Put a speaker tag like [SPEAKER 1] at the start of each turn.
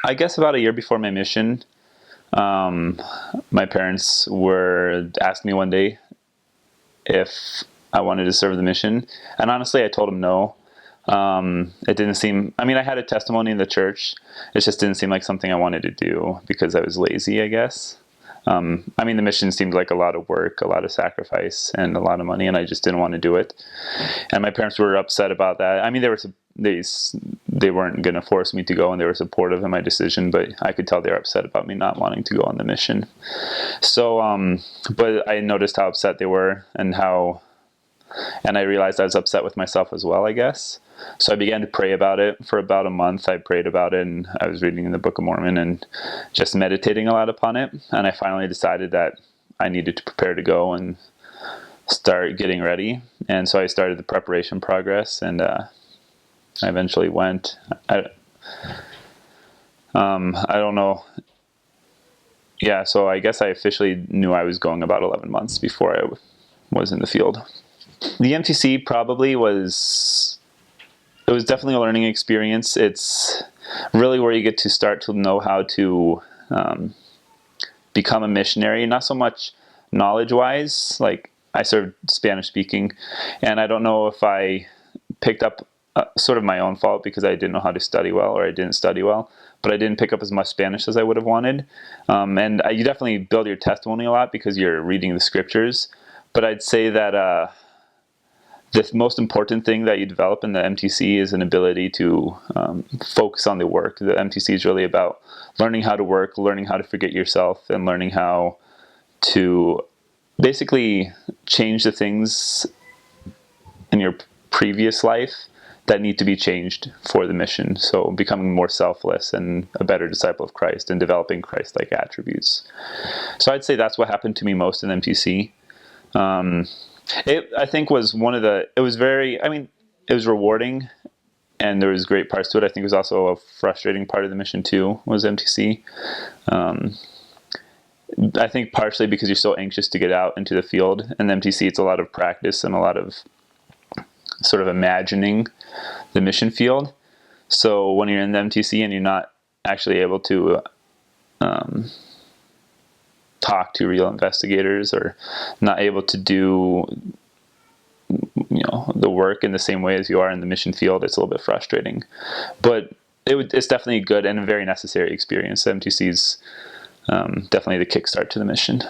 [SPEAKER 1] I guess about a year before my mission, my parents were asked me one day if I wanted to serve the mission, and honestly, I told them no. It didn't seem. I mean, I had a testimony in the church. It just didn't seem like something I wanted to do because I was lazy, I guess. I mean, the mission seemed like a lot of work, a lot of sacrifice, and a lot of money, and I just didn't want to do it. And my parents were upset about that. I mean, they weren't going to force me to go, and they were supportive of my decision, but I could tell they were upset about me not wanting to go on the mission. So, but I noticed how upset they were, and I realized I was upset with myself as well, I guess. So I began to pray about it for about a month. I prayed about it, and I was reading in the Book of Mormon and just meditating a lot upon it. And I finally decided that I needed to prepare to go and start getting ready. And so I started the preparation progress, and I eventually went. I don't know. Yeah, so I guess I officially knew I was going about 11 months before I was in the field. The MTC probably was definitely a learning experience. It's really where you get to start to know how to become a missionary, not so much knowledge-wise. Like, I served Spanish-speaking, and I don't know if I picked up sort of my own fault because I didn't know how to study well, or I didn't study well, but I didn't pick up as much Spanish as I would have wanted. And you definitely build your testimony a lot because you're reading the scriptures, but I'd say that the most important thing that you develop in the MTC is an ability to focus on the work. The MTC is really about learning how to work, learning how to forget yourself, and learning how to basically change the things in your previous life that need to be changed for the mission. So becoming more selfless and a better disciple of Christ and developing Christ-like attributes. So I'd say that's what happened to me most in MTC. I think it was rewarding, and there was great parts to it. I think it was also a frustrating part of the mission too, was MTC. I think partially because you're so anxious to get out into the field. In MTC, it's a lot of practice and a lot of sort of imagining the mission field. So when you're in the MTC and you're not actually able to talk to real investigators, or not able to do the work in the same way as you are in the mission field, it's a little bit frustrating. But it's definitely a good and a very necessary experience. MTC is definitely the kickstart to the mission.